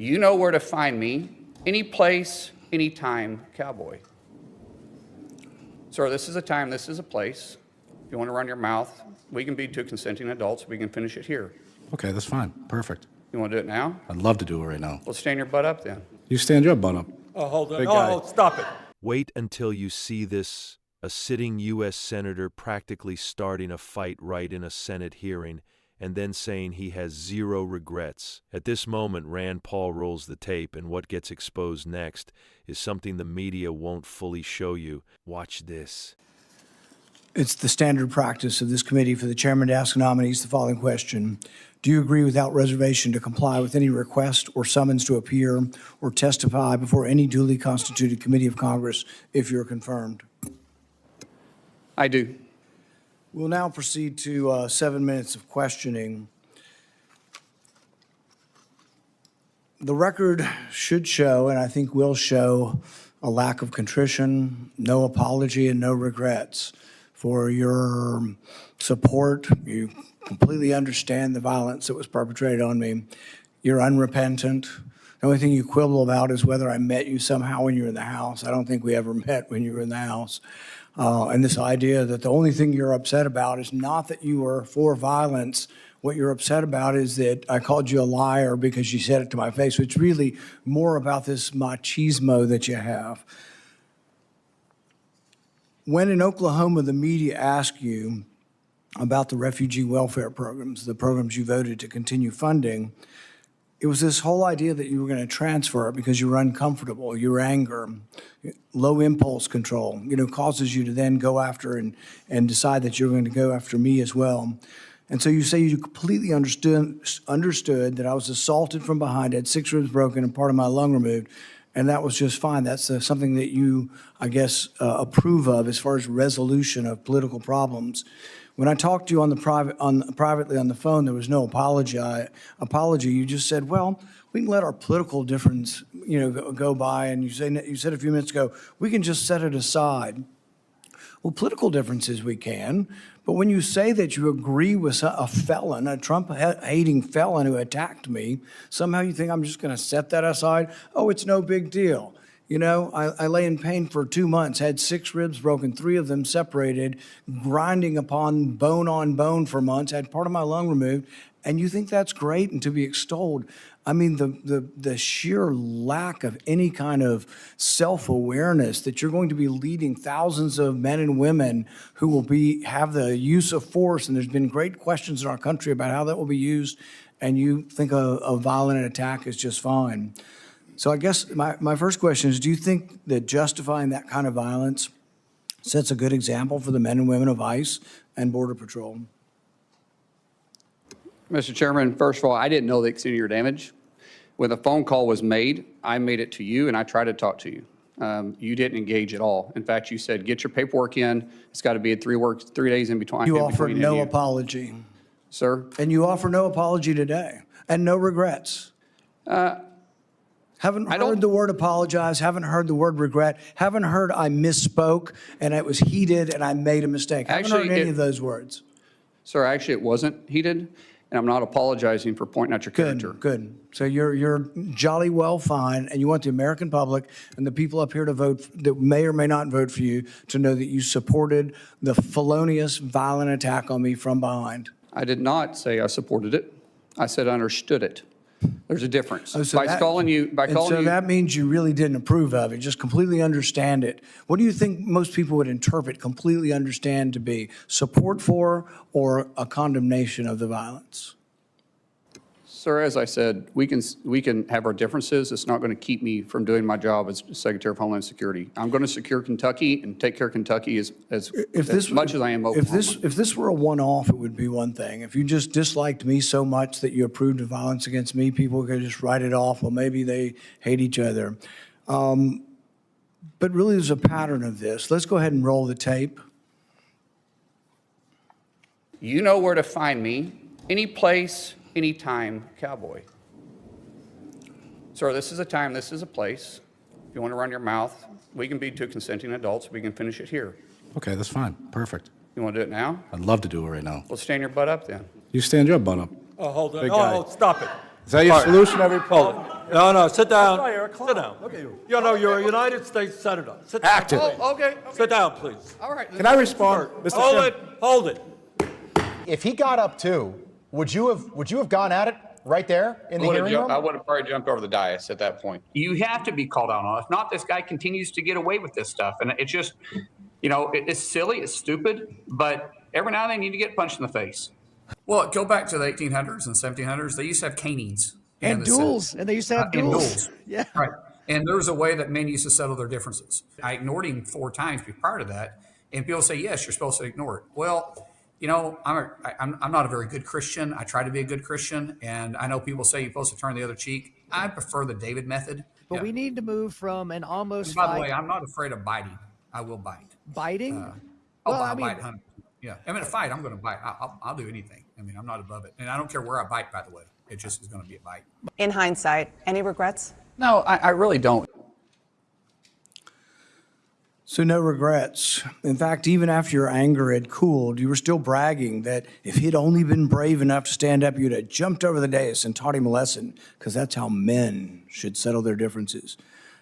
You know where to find me, any place, anytime, cowboy. Sir, this is a time, this is a place. If you want to run your mouth, we can be two consenting adults. We can finish it here. Okay, that's fine. Perfect. You want to do it now? I'd love to do it right now. Well, stand your butt up then. You stand your butt up. Oh, hold on. Big guy. Oh, stop it. Wait until you see this, a sitting U.S. Senator practically starting a fight right in a Senate hearing and then saying he has zero regrets. At this moment, Rand Paul rolls the tape, and what gets exposed next is something the media won't fully show you. Watch this. It's the standard practice of this committee for the chairman to ask nominees the following question. Do you agree without reservation to comply with any request or summons to appear or testify before any duly constituted committee of Congress if you're confirmed? I do. We'll now proceed to 7 minutes of questioning. The record should show, and I think will show, a lack of contrition, no apology, and no regrets for your support. You completely understand the violence that was perpetrated on me. You're unrepentant. The only thing you quibble about is whether I met you somehow when you were in the House. I don't think we ever met when you were in the House. And this idea that the only thing you're upset about is not that you were for violence. What you're upset about is that I called you a liar because you said it to my face. So it's really more about this machismo that you have. When in Oklahoma, the media asked you about the refugee welfare programs, the programs you voted to continue funding, it was this whole idea that you were going to transfer it because you were uncomfortable, your anger, low impulse control, causes you to then go after and decide that you're going to go after me as well. And so you say you completely understood that I was assaulted from behind, had 6 ribs broken and part of my lung removed, and that was just fine. That's something that you, I guess, approve of as far as resolution of political problems. When I talked to you privately on the phone, there was no apology. You just said, well, we can let our political difference, go by. And you said a few minutes ago, we can just set it aside. Well, political differences we can, but when you say that you agree with a felon, a Trump-hating felon who attacked me, somehow you think I'm just going to set that aside? Oh, it's no big deal. I lay in pain for 2 months, had 6 ribs broken, 3 of them separated, grinding upon bone for months, had part of my lung removed, and you think that's great and to be extolled. I mean, the sheer lack of any kind of self-awareness that you're going to be leading thousands of men and women who will have the use of force, and there's been great questions in our country about how that will be used, and you think a violent attack is just fine. So I guess my first question is, do you think that justifying that kind of violence sets a good example for the men and women of ICE and Border Patrol? Mr. Chairman, first of all, I didn't know the extent of your damage. When the phone call was made, I made it to you and I tried to talk to you. You didn't engage at all. In fact, you said, get your paperwork in. It's got to be at 3 days in between. You offered no apology. Sir? And you offer no apology today and no regrets. Haven't heard the word apologize, haven't heard the word regret, haven't heard I misspoke and it was heated and I made a mistake. Haven't heard any of those words. Sir, actually it wasn't heated, and I'm not apologizing for pointing out your character. Good. So you're jolly well fine, and you want the American public and the people up here to vote, that may or may not vote for you, to know that you supported the felonious, violent attack on me from behind. I did not say I supported it. I said I understood it. There's a difference. Oh, so that means you really didn't approve of it, just completely understand it. What do you think most people would interpret completely understand to be? Support for or a condemnation of the violence? Sir, as I said, we can have our differences. It's not going to keep me from doing my job as Secretary of Homeland Security. I'm going to secure Kentucky and take care of Kentucky as much as I am Oklahoma. If this were a one-off, it would be one thing. If you just disliked me so much that you approved of violence against me, people could just write it off. Well, maybe they hate each other. But really, there's a pattern of this. Let's go ahead and roll the tape. You know where to find me, any place, anytime, cowboy. Sir, this is a time, this is a place. If you want to run your mouth, we can be two consenting adults. We can finish it here. Okay, that's fine. Perfect. You want to do it now? I'd love to do it right now. Well, stand your butt up then. You stand your butt up. Oh, hold on. Big guy. Oh, stop it. Is that your solution every Hold on. No, sit down. Sorry, Eric, Sit down. Look at you. You know, you're a United States Senator. Sit down. Active. Oh, okay. Sit down, please. All right. Can I respond, Mr. Hold Chairman? it. Hold it. If he got up too, would you have gone at it right there in the hearing room? I would have probably jumped over the dais at that point. You have to be called out on it. If not, this guy continues to get away with this stuff. And it's just, it's silly, it's stupid, but every now and then you need to get punched in the face. Well, go back to the 1800s and 1700s. They used to have canings. And duels. And they used to have And duels. Yeah. Right. And there was a way that men used to settle their differences. I ignored him 4 times prior to that. And people say, yes, you're supposed to ignore it. Well, I'm not a very good Christian. I try to be a good Christian. And I know people say you're supposed to turn the other cheek. I prefer the David method. But we need to move from an almost And by the fight. way, I'm not afraid of biting. I will bite. Biting? I'll bite 100%. Yeah. I'm in a fight. I'm going to bite. I'll do anything. I mean, I'm not above it. And I don't care where I bite, by the way. It just is going to be a bite. In hindsight, any regrets? No, I really don't. So no regrets. In fact, even after your anger had cooled, you were still bragging that if he'd only been brave enough to stand up, you'd have jumped over the dais and taught him a lesson, because that's how men should settle their differences.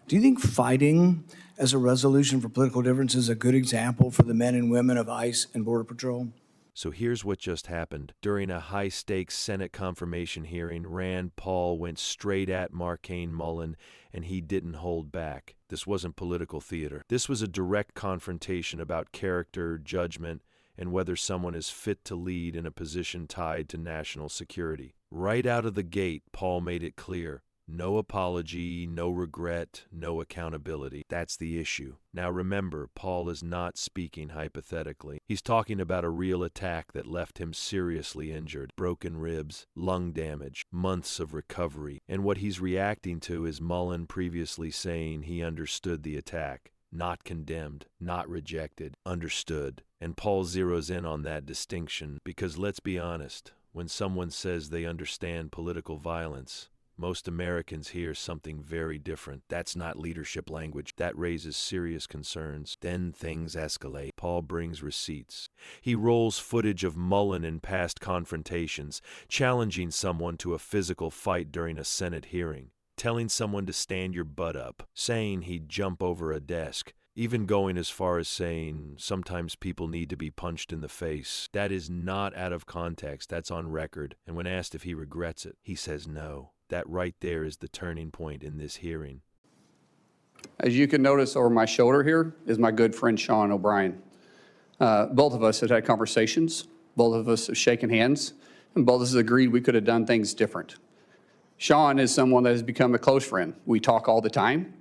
Do you think fighting as a resolution for political differences is a good example for the men and women of ICE and Border Patrol? So here's what just happened. During a high-stakes Senate confirmation hearing, Rand Paul went straight at Marcaine Mullin, and he didn't hold back. This wasn't political theater. This was a direct confrontation about character, judgment, and whether someone is fit to lead in a position tied to national security. Right out of the gate, Paul made it clear. No apology, no regret, no accountability. That's the issue. Now remember, Paul is not speaking hypothetically. He's talking about a real attack that left him seriously injured. Broken ribs, lung damage, months of recovery. And what he's reacting to is Mullin previously saying he understood the attack. Not condemned, not rejected, understood. And Paul zeroes in on that distinction because let's be honest, when someone says they understand political violence, most Americans hear something very different. That's not leadership language. That raises serious concerns. Then things escalate. Paul brings receipts. He rolls footage of Mullin in past confrontations, challenging someone to a physical fight during a Senate hearing, telling someone to stand your butt up, saying he'd jump over a desk, even going as far as saying sometimes people need to be punched in the face. That is not out of context. That's on record. And when asked if he regrets it, he says no. That right there is the turning point in this hearing. As you can notice over my shoulder here is my good friend Sean O'Brien. Both of us have had conversations. Both of us have shaken hands. And both of us agreed we could have done things different. Sean is someone that has become a close friend. We talk all the time.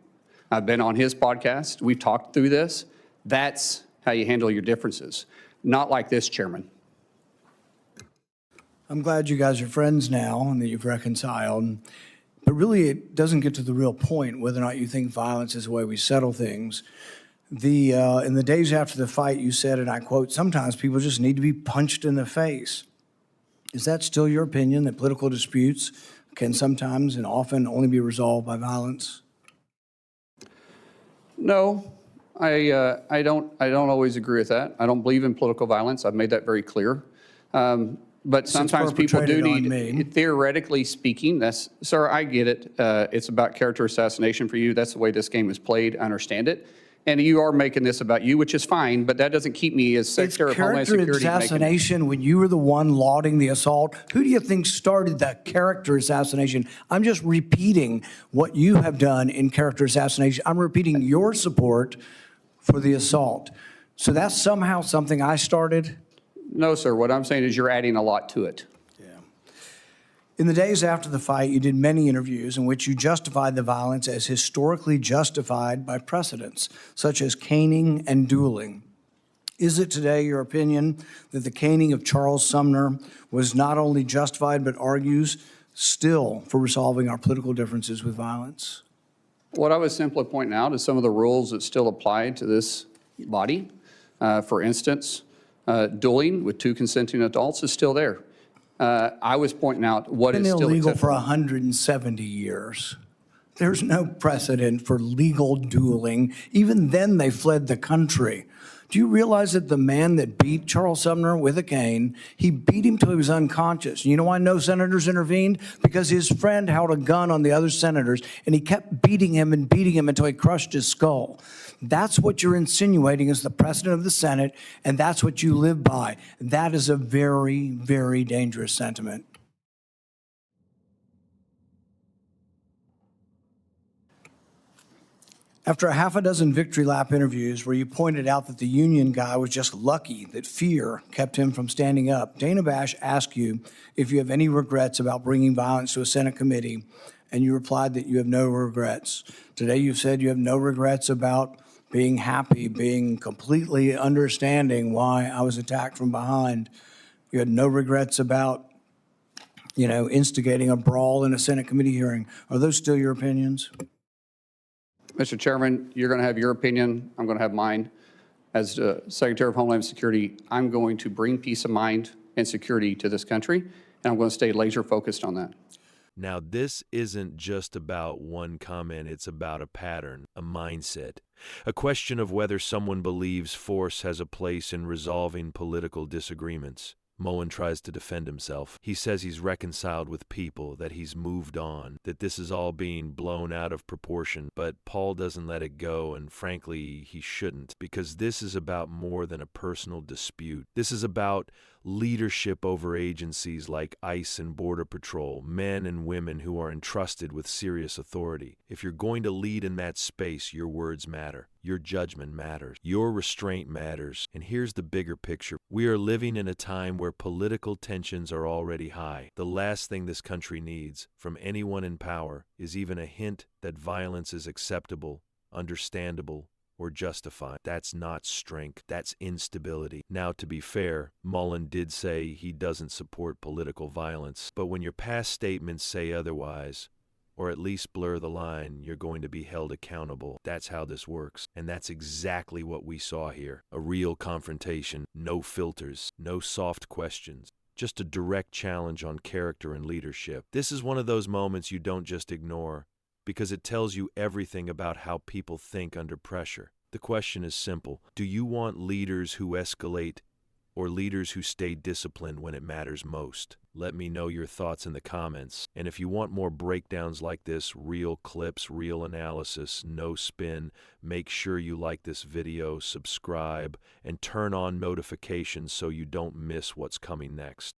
I've been on his podcast. We've talked through this. That's how you handle your differences. Not like this, Chairman. I'm glad you guys are friends now and that you've reconciled. But really, it doesn't get to the real point whether or not you think violence is the way we settle things. In the days after the fight, you said, and I quote, sometimes people just need to be punched in the face. Is that still your opinion, that political disputes can sometimes and often only be resolved by violence? No, I don't always agree with that. I don't believe in political violence. I've made that very clear. But sometimes people do need, theoretically speaking, sir, I get it. It's about character assassination for you. That's the way this game is played. I understand it. And you are making this about you, which is fine, but that doesn't keep me as Secretary of Homeland Security. It's character assassination when you were the one lauding the assault. Who do you think started that character assassination? I'm just repeating what you have done in character assassination. I'm repeating your support for the assault. So that's somehow something I started? No, sir. What I'm saying is you're adding a lot to it. In the days after the fight, you did many interviews in which you justified the violence as historically justified by precedents, such as caning and dueling. Is it today your opinion that the caning of Charles Sumner was not only justified, but argues still for resolving our political differences with violence? What I was simply pointing out is some of the rules that still apply to this body. For instance, dueling with 2 consenting adults is still there. I was pointing out what is still illegal for 170 years. There's no precedent for legal dueling. Even then, they fled the country. Do you realize that the man that beat Charles Sumner with a cane, he beat him till he was unconscious? You know why no senators intervened? Because his friend held a gun on the other senators, and he kept beating him until he crushed his skull. That's what you're insinuating as the president of the Senate, and that's what you live by. That is a very, very dangerous sentiment. After a half a dozen victory lap interviews where you pointed out that the union guy was just lucky that fear kept him from standing up, Dana Bash asked you if you have any regrets about bringing violence to a Senate committee, and you replied that you have no regrets. Today you've said you have no regrets about being happy, being completely understanding why I was attacked from behind. You had no regrets about, instigating a brawl in a Senate committee hearing. Are those still your opinions? Mr. Chairman, you're going to have your opinion. I'm going to have mine. As Secretary of Homeland Security, I'm going to bring peace of mind and security to this country, and I'm going to stay laser focused on that. Now, this isn't just about one comment, it's about a pattern, a mindset, a question of whether someone believes force has a place in resolving political disagreements. Mullin tries to defend himself. He says he's reconciled with people, that he's moved on, that this is all being blown out of proportion, but Paul doesn't let it go, and frankly, he shouldn't, because this is about more than a personal dispute. This is about leadership over agencies like ICE and Border Patrol, men and women who are entrusted with serious authority. If you're going to lead in that space, your words matter. Your judgment matters. Your restraint matters. And here's the bigger picture. We are living in a time where political tensions are already high. The last thing this country needs from anyone in power is even a hint that violence is acceptable, understandable, or justified. That's not strength, that's instability. Now, to be fair, Mullin did say he doesn't support political violence, but when your past statements say otherwise, or at least blur the line, you're going to be held accountable. That's how this works, and that's exactly what we saw here. A real confrontation, no filters, no soft questions. Just a direct challenge on character and leadership. This is one of those moments you don't just ignore, because it tells you everything about how people think under pressure. The question is simple. Do you want leaders who escalate or leaders who stay disciplined when it matters most? Let me know your thoughts in the comments. And if you want more breakdowns like this, real clips, real analysis, no spin, make sure you like this video, subscribe, and turn on notifications so you don't miss what's coming next.